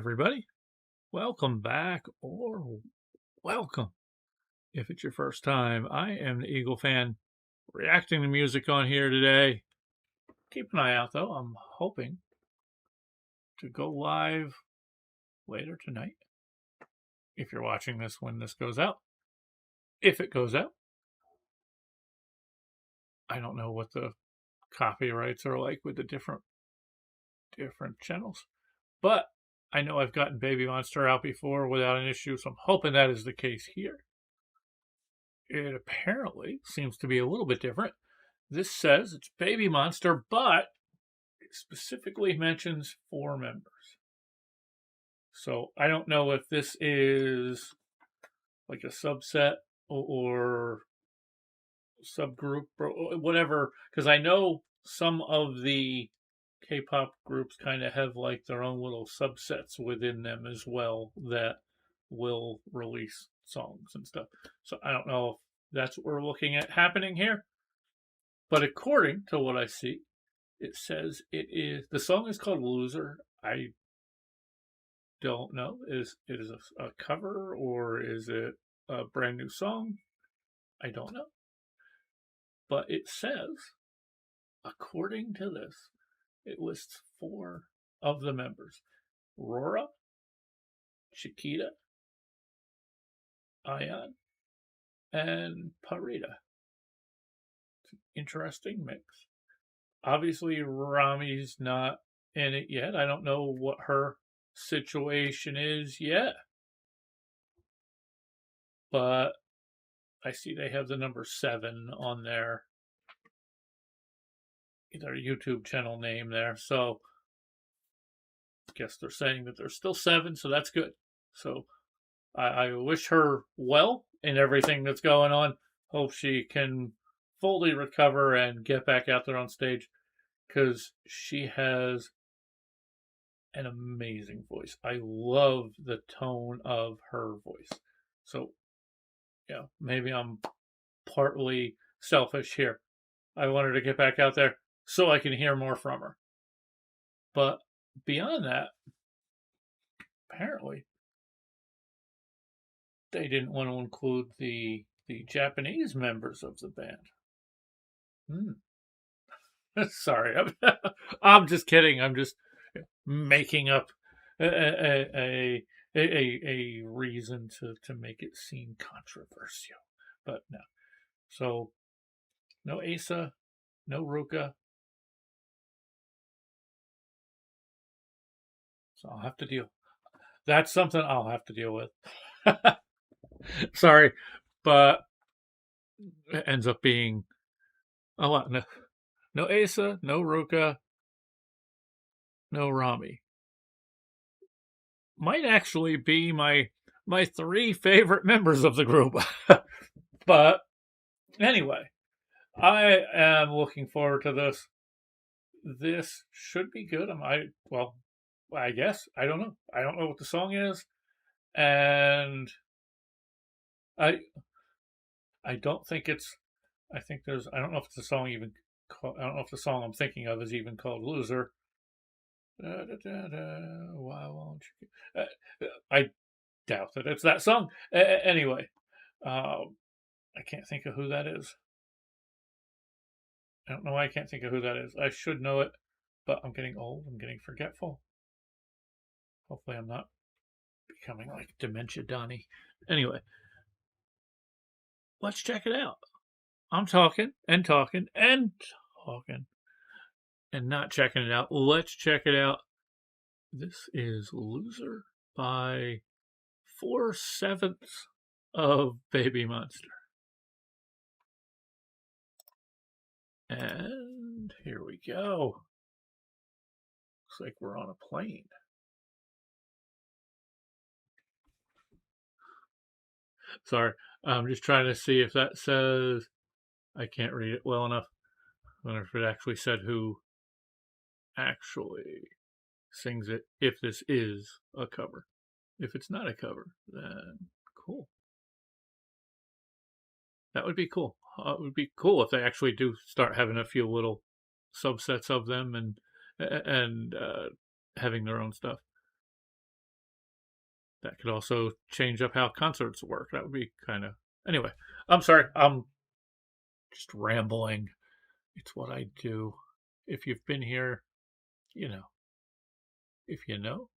everybody. Welcome back or welcome if it's your first time. I am the Eagle fan reacting to music on here today. Keep an eye out though. I'm hoping to go live later tonight. If you're watching this when this goes out. If it goes out. I don't know what the copyrights are like with the different channels. But I know I've gotten BABYMONSTER out before without an issue, so I'm hoping that is the case here. It apparently seems to be a little bit different. This says it's BABYMONSTER, but it specifically mentions 4 members. So I don't know if this is like a subset or subgroup or whatever, because I know some of the Kpop groups kind of have like their own little subsets within them as well that will release songs and stuff. So I don't know if that's what we're looking at happening here. But according to what I see, it says the song is called Loser. I don't know. Is it a cover or is it a brand new song? I don't know. But it says, according to this, it lists 4 of the members: Rora, Chiquita, Ahyeon, and Pharita. It's an interesting mix. Obviously, Rami's not in it yet. I don't know what her situation is yet. But I see they have the number 7 on their YouTube channel name there. So I guess they're saying that there's still 7, so that's good. So I wish her well in everything that's going on. Hope she can fully recover and get back out there on stage, because she has an amazing voice. I love the tone of her voice. So, yeah, maybe I'm partly selfish here. I want her to get back out there so I can hear more from her. But beyond that, apparently, they didn't want to include the Japanese members of the band. Sorry, I'm just kidding. I'm just making up a reason to make it seem controversial. But no. So no Asa, no Ruka. So I'll have to deal. That's something I'll have to deal with. Sorry, but it ends up being a lot. No Asa, no Ruka, no Rami. Might actually be my 3 favorite members of the group. But anyway, I am looking forward to this. This should be good. I guess. I don't know. I don't know what the song is. And I don't think it's, I don't know if it's a song even called, I don't know if the song I'm thinking of is even called Loser. Why won't you? I doubt that it's that song. Anyway, I can't think of who that is. I don't know why I can't think of who that is. I should know it, but I'm getting old. I'm getting forgetful. Hopefully I'm not becoming like Dementia Donnie. Anyway, let's check it out. I'm talking and talking and talking and not checking it out. Let's check it out. This is Loser by 4/7 of BABYMONSTER. And here we go. Looks like we're on a plane. Sorry, I'm just trying to see if that says, I can't read it well enough. I wonder if it actually said who actually sings it, if this is a cover. If it's not a cover, then cool. That would be cool. It would be cool if they actually do start having a few little subsets of them and having their own stuff. That could also change up how concerts work. That would be kind of... Anyway, I'm sorry. I'm just rambling. It's what I do. If you've been here, you know. If you know,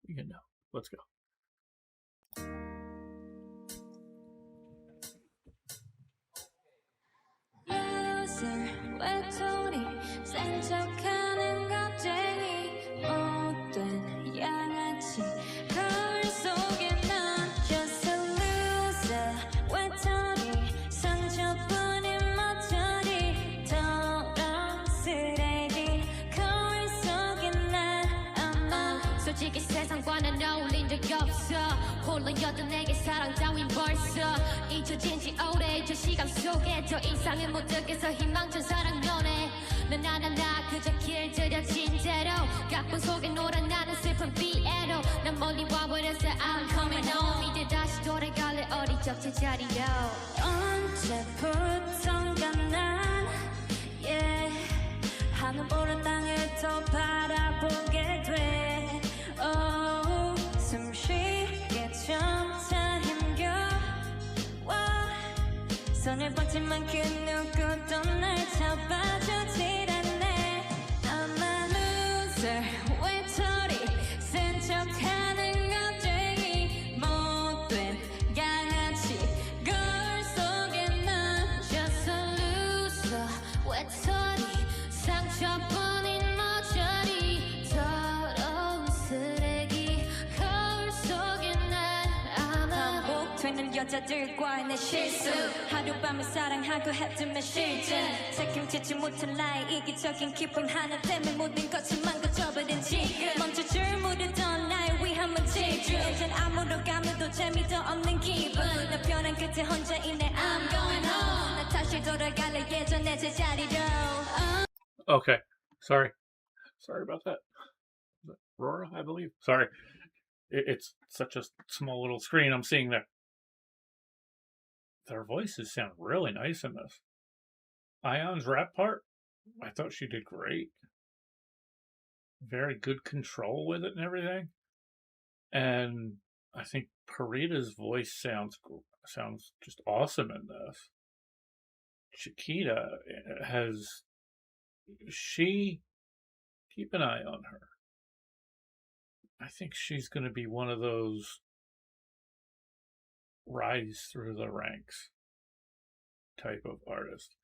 you know. Let's go. 솔직히 세상과는 어울린 적이 없어 홀로여든 내게 사랑 따윈 벌써 잊혀진 지 오래 저 시간 속에 더 이상은 못 듣겠어 희망찬 사랑 연애 나 그저 길들여진 대로 각본 속에 놀아나는 슬픈 피에로 난 멀리 와버렸어 I'm coming home 이제 다시 돌아갈래 어리적 제자리로 언제부턴가 난 yeah 하늘 보는 땅을 더 바라보게 돼 숨쉬게 점차 힘겨워 손을 뻗지만 그 누구도 날 잡아주질 않네 I'm a loser 외톨이 센 척하는 겁쟁이 못된 양아치 거울 속에 난 just a loser 외톨이 상처뿐인 모조리 더러운 쓰레기 거울 속에 난 반복되는 여자들과의 내 실수 하룻밤을 사랑하고 했지만 실증 책임지지 못한 나의 이기적인 기쁨 하나 때문에 모든 것을 망가져버린 지금 멈춰줄 무르던 나의 위험한 질주 이젠 아무로 가면도 재미도 없는 기분 나 편한 끝에 혼자 있네 I'm going home 나 다시 돌아갈래 예전의 제자리로 Okay, sorry about that. Rora, I believe. Sorry, it's such a small little screen I'm seeing there. Their voices sound really nice in this. Ahyeon's rap part, I thought she did great. Very good control with it and everything. And I think Pharita's voice sounds just awesome in this. Chiquita keep an eye on her. I think she's going to be one of those rise through the ranks type of artist.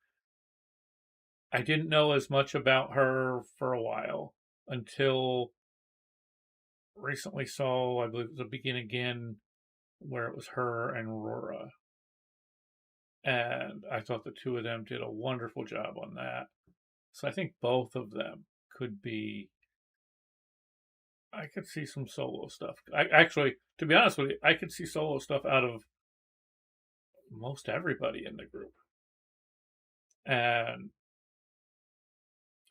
I didn't know as much about her for a while until recently saw, I believe it was a Begin Again, where it was her and Rora. And I thought the two of them did a wonderful job on that. So I think both of them could be... I could see some solo stuff. Actually, to be honest with you, I could see solo stuff out of most everybody in the group. And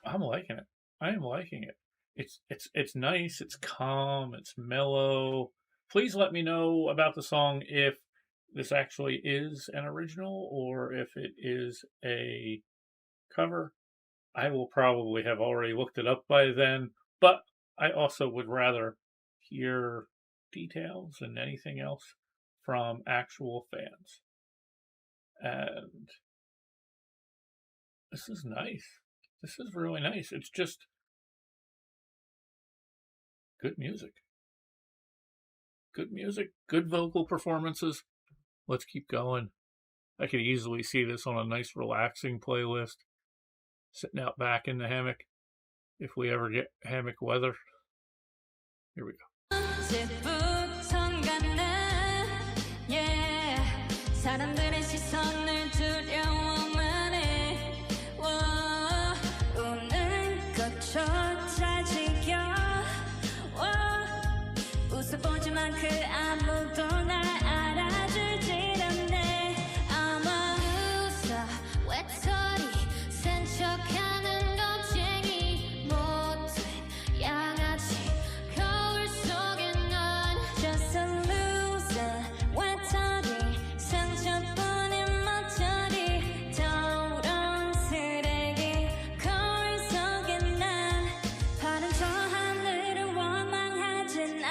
I'm liking it. I am liking it. It's nice, it's calm, it's mellow. Please let me know about the song if this actually is an original or if it is a cover. I will probably have already looked it up by then, but I also would rather hear details than anything else from actual fans. And this is nice. This is really nice. It's just good music. Good music, good vocal performances. Let's keep going. I could easily see this on a nice relaxing playlist. Sitting out back in the hammock. If we ever get hammock weather. Here we go. 사람들의 시선을 두려워만 해 우는 것조차 지겨워 웃어보지만 그 아무도 날 알아주질 않네 I'm a loser 외톨이 센 척하는 겁쟁이 못된 양아치 거울 속에 난 just a loser 외톨이 상처뿐인 멋처리 더러운 쓰레기 거울 속에 난 파란 저 하늘을 원망하진 않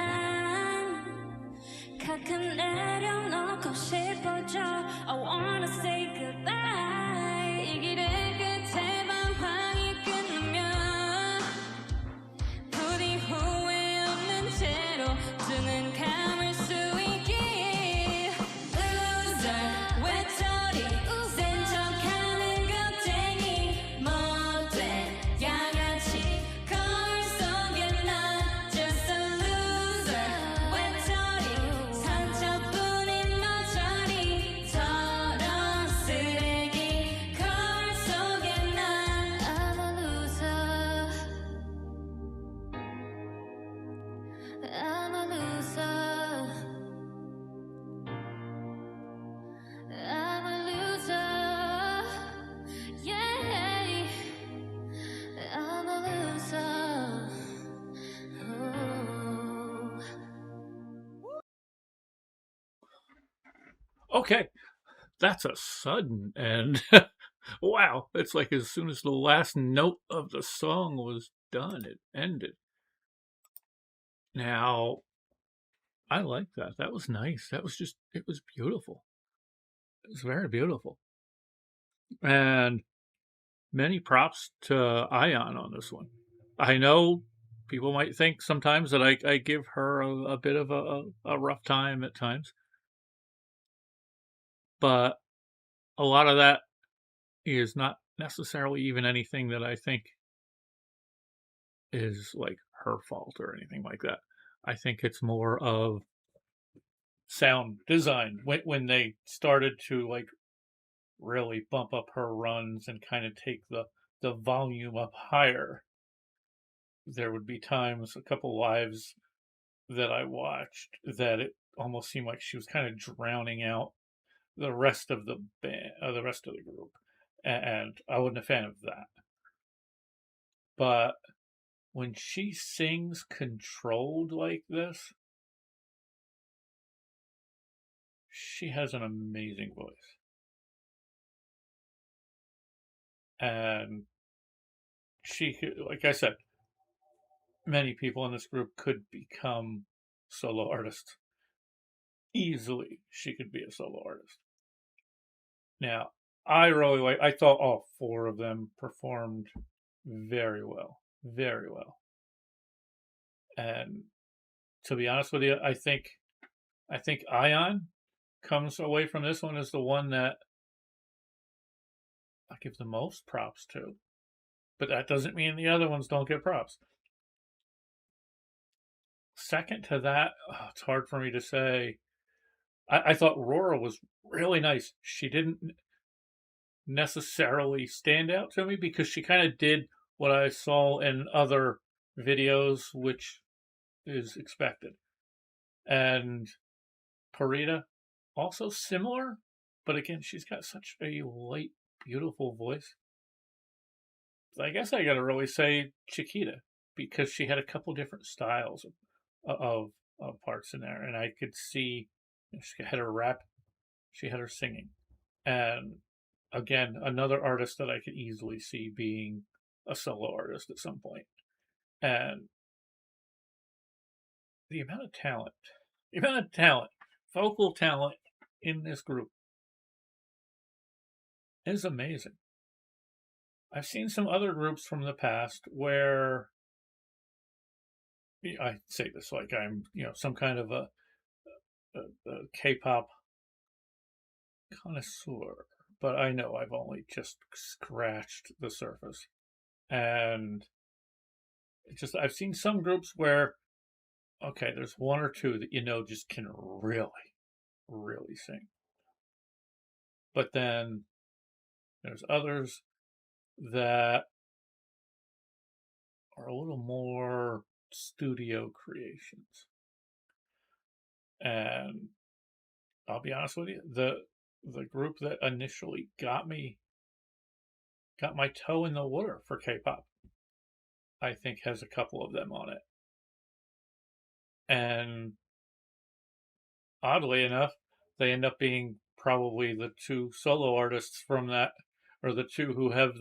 Okay, that's a sudden and wow, it's like as soon as the last note of the song was done, it ended. Now, I like that. That was nice. That was just, it was beautiful. It was very beautiful. And many props to Ahyeon on this one. I know people might think sometimes that I give her a bit of a rough time at times, but a lot of that is not necessarily even anything that I think is like her fault or anything like that. I think it's more of sound design when they started to like really bump up her runs and kind of take the volume up higher. There would be times, a couple lives that I watched, that it almost seemed like she was kind of drowning out the rest of the band, the rest of the group, and I wasn't a fan of that. But when she sings controlled like this, she has an amazing voice. And she, like I said, many people in this group could become solo artists. Easily, she could be a solo artist. Now, I thought all four of them performed very well. Very well. And to be honest with you, I think Ahyeon comes away from this one as the one that I give the most props to. But that doesn't mean the other ones don't get props. Second to that, it's hard for me to say. I thought Rora was really nice. She didn't necessarily stand out to me because she kind of did what I saw in other videos, which is expected. And Pharita, also similar, but again, she's got such a light, beautiful voice. I guess I gotta really say Chiquita because she had a couple different styles of parts in there, and I could see she had her rap, she had her singing, and again, another artist that I could easily see being a solo artist at some point. And the amount of talent, the amount of talent, vocal talent in this group is amazing. I've seen some other groups from the past where I say this like I'm, some kind of a K-pop connoisseur, but I know I've only just scratched the surface. And I've seen some groups where, okay, there's one or two that just can really, really sing. But then there's others that are a little more studio creations. And I'll be honest with you, the group that initially got my toe in the water for K-pop, I think has a couple of them on it. And oddly enough, they end up being probably the two solo artists from that, or the two who have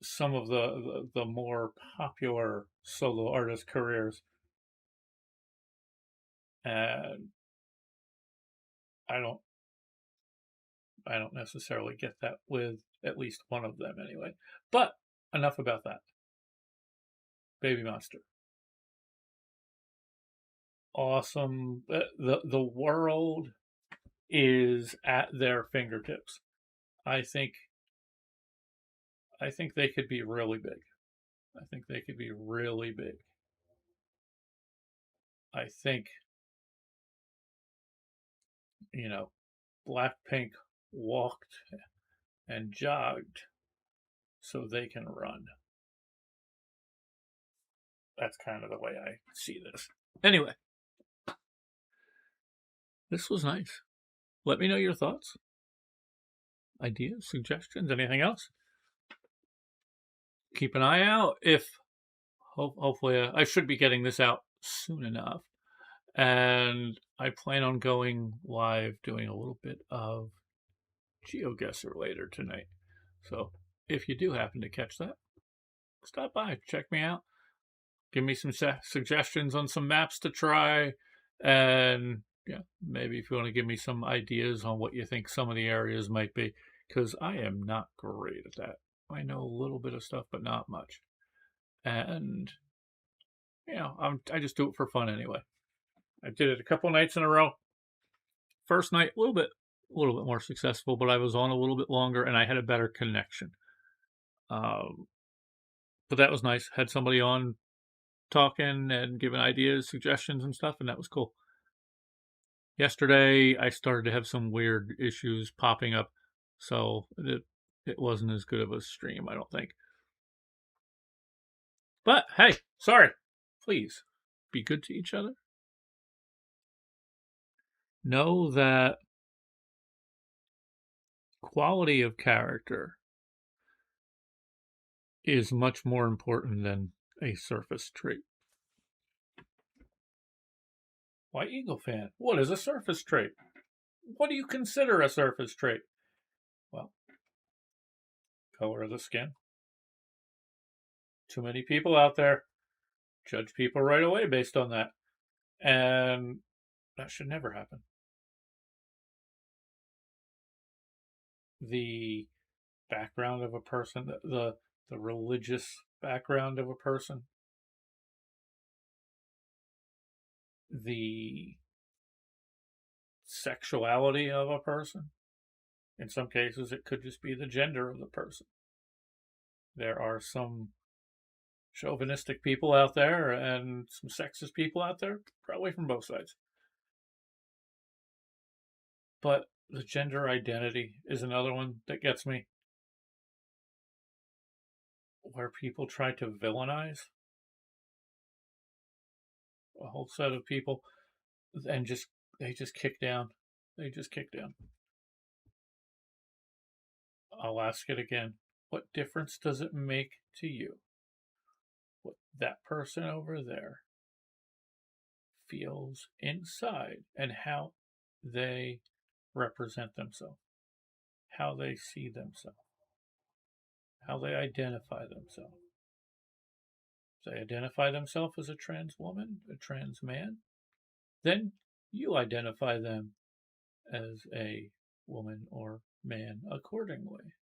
some of the more popular solo artist careers. And I don't necessarily get that with at least one of them anyway. But enough about that. BABYMONSTER. Awesome. The world is at their fingertips. I think they could be really big. I think they could be really big. I think, Blackpink walked and jogged so they can run. That's kind of the way I see this. Anyway, this was nice. Let me know your thoughts, ideas, suggestions, anything else. Keep an eye out. If hopefully I should be getting this out soon enough. And I plan on going live doing a little bit of GeoGuessr later tonight. So if you do happen to catch that, stop by, check me out, give me some suggestions on some maps to try, and yeah, maybe if you want to give me some ideas on what you think some of the areas might be, because I am not great at that. I know a little bit of stuff, but not much. And I just do it for fun anyway. I did it a couple nights in a row. First night, a little bit more successful, but I was on a little bit longer and I had a better connection. But that was nice. Had somebody on talking and giving ideas, suggestions, and stuff, and that was cool. Yesterday, I started to have some weird issues popping up, so it wasn't as good of a stream, I don't think. But hey, sorry. Please be good to each other. Know that quality of character is much more important than a surface trait. Why, EagleFan? What is a surface trait? What do you consider a surface trait? Well, color of the skin. Too many people out there judge people right away based on that. And that should never happen. The background of a person, the religious background of a person, the sexuality of a person. In some cases, it could just be the gender of the person. There are some chauvinistic people out there and some sexist people out there, probably from both sides. But the gender identity is another one that gets me, where people try to villainize a whole set of people and they just kick down. They just kick down. I'll ask it again. What difference does it make to you what that person over there feels inside and how they represent themselves, how they see themselves, how they identify themselves? If they identify themselves as a trans woman, a trans man, then you identify them as a woman or man accordingly.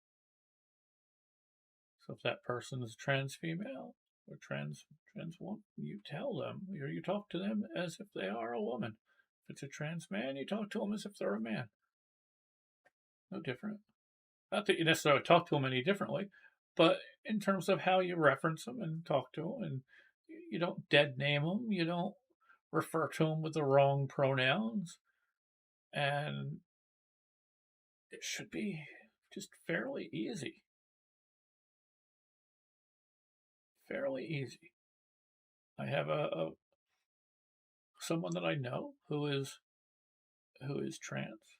So if that person is trans female or trans woman, you tell them, or you talk to them as if they are a woman. If it's a trans man, you talk to them as if they're a man. No different. Not that you necessarily talk to them any differently, but in terms of how you reference them and talk to them, and you don't dead name them, you don't refer to them with the wrong pronouns, and it should be just fairly easy. Fairly easy. I have someone that I know who is trans,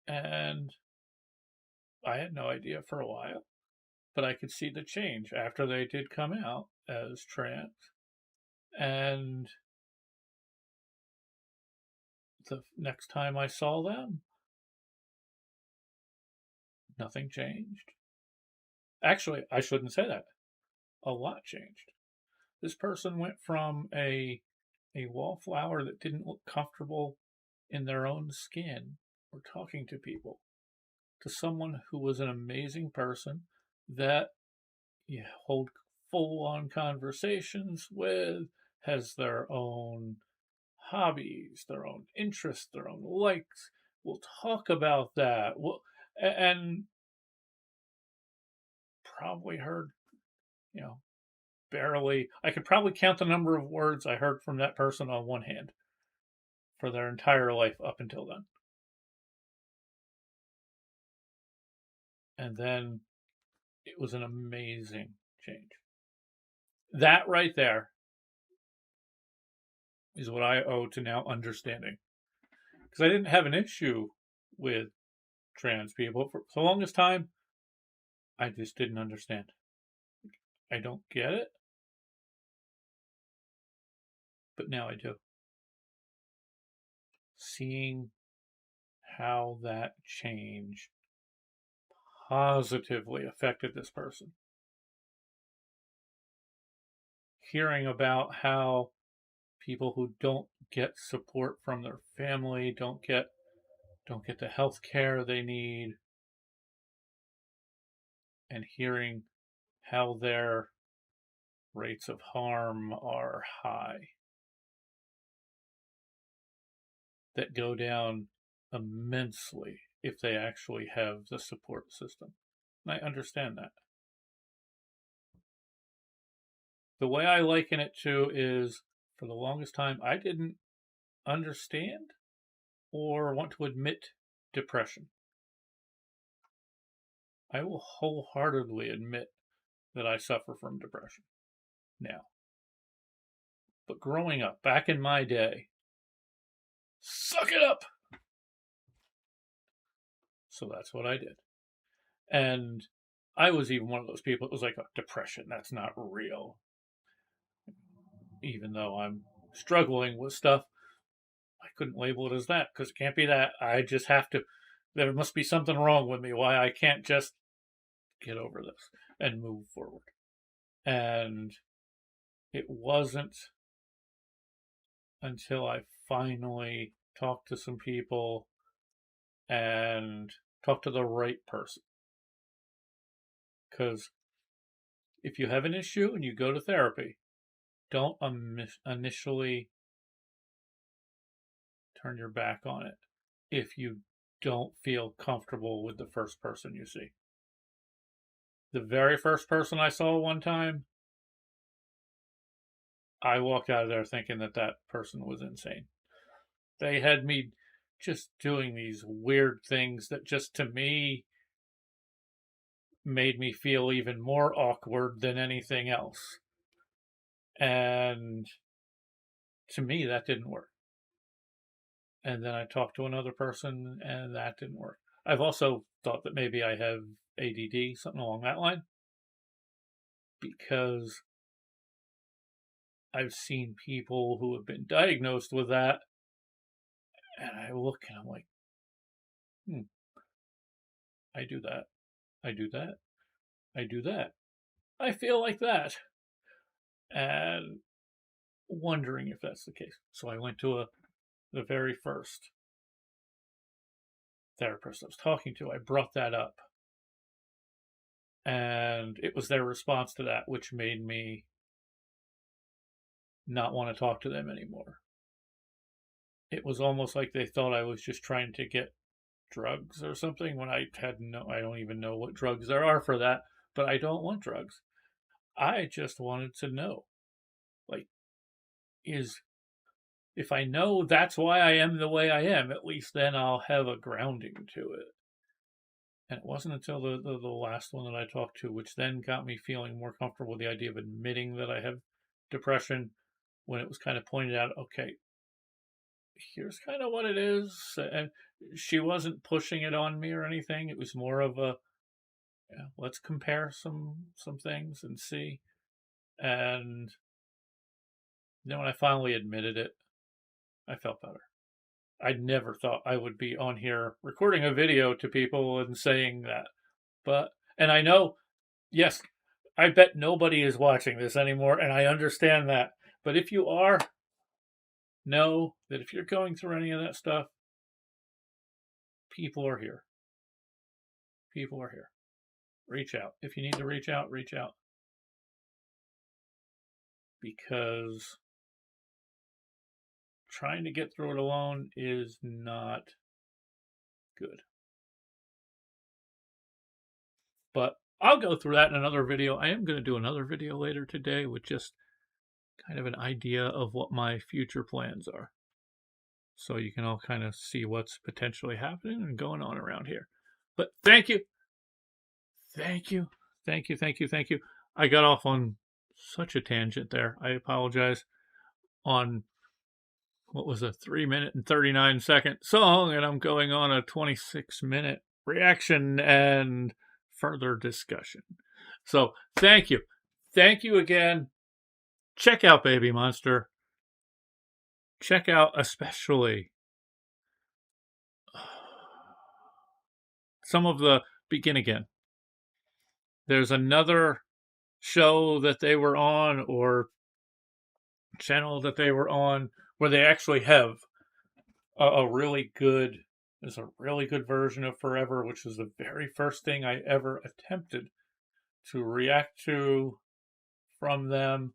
and I had no idea for a while, but I could see the change after they did come out as trans, and the next time I saw them, nothing changed. Actually, I shouldn't say that. A lot changed. This person went from a wallflower that didn't look comfortable in their own skin or talking to people to someone who was an amazing person that you hold full-on conversations with, has their own hobbies, their own interests, their own likes. We'll talk about that. And probably heard, barely. I could probably count the number of words I heard from that person on one hand for their entire life up until then. And then it was an amazing change. That right there is what I owe to now understanding. Because I didn't have an issue with trans people for the longest time. I just didn't understand. I don't get it. but now I do. Seeing how that change positively affected this person. Hearing about how people who don't get support from their family, don't get the health care they need, and hearing how their rates of harm are high, that go down immensely if they actually have the support system. And I understand that. The way I liken it to is, for the longest time, I didn't understand or want to admit depression. I will wholeheartedly admit that I suffer from depression now. But growing up, back in my day, suck it up! So that's what I did. And I was even one of those people that was like, oh, depression, that's not real. Even though I'm struggling with stuff, I couldn't label it as that because it can't be that. I just have to, there must be something wrong with me why I can't just get over this and move forward. And it wasn't until I finally talked to some people and talked to the right person. Because if you have an issue and you go to therapy, don't initially turn your back on it if you don't feel comfortable with the first person you see. The very first person I saw one time, I walked out of there thinking that that person was insane. They had me just doing these weird things that just to me made me feel even more awkward than anything else. And to me, that didn't work. And then I talked to another person and that didn't work. I've also thought that maybe I have ADD, something along that line, because I've seen people who have been diagnosed with that, and I look and I'm like, I do that. I do that. I do that. I feel like that. And wondering if that's the case. So I went to the very first therapist I was talking to. I brought that up. And it was their response to that which made me not want to talk to them anymore. It was almost like they thought I was just trying to get drugs or something when I don't even know what drugs there are for that, but I don't want drugs. I just wanted to know, like, if I know that's why I am the way I am, at least then I'll have a grounding to it. And it wasn't until the last one that I talked to, which then got me feeling more comfortable with the idea of admitting that I have depression, when it was kind of pointed out, okay, here's kind of what it is. And she wasn't pushing it on me or anything. It was more of a, let's compare some things and see. And then when I finally admitted it, I felt better. I never thought I would be on here recording a video to people and saying that. And I know, yes, I bet nobody is watching this anymore, and I understand that. But if you are, know that if you're going through any of that stuff, people are here. People are here. Reach out. If you need to reach out, reach out. Because trying to get through it alone is not good. But I'll go through that in another video. I am going to do another video later today with just kind of an idea of what my future plans are. So you can all kind of see what's potentially happening and going on around here. But thank you. Thank you. Thank you. Thank you. Thank you. I got off on such a tangent there. I apologize. On what was a 3-minute and 39-second song, and I'm going on a 26-minute reaction and further discussion. So thank you. Thank you again. Check out BABYMONSTER. check out especially some of the Begin Again. There's another show that they were on, or channel that they were on, where they actually have a really good, there's a really good version of Forever, which is the very first thing I ever attempted to react to from them,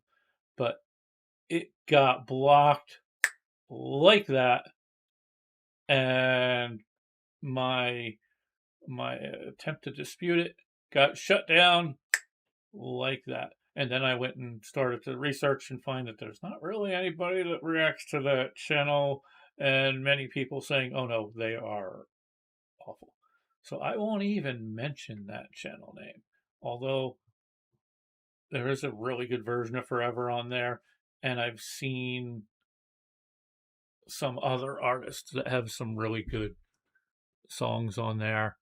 but it got blocked like that, and my attempt to dispute it got shut down like that. And then I went and started to research and find that there's not really anybody that reacts to that channel, and many people saying, oh no, they are awful. So I won't even mention that channel name, although there is a really good version of Forever on there, and I've seen some other artists that have some really good songs on there,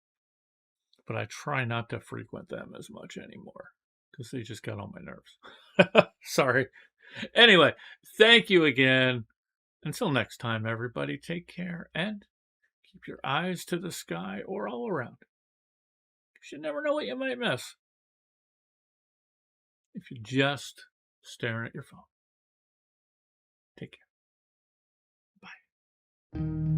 but I try not to frequent them as much anymore because they just got on my nerves. Sorry. Anyway, thank you again. Until next time, everybody, take care and keep your eyes to the sky or all around. You never know what you might miss if you're just staring at your phone. Take care. Bye.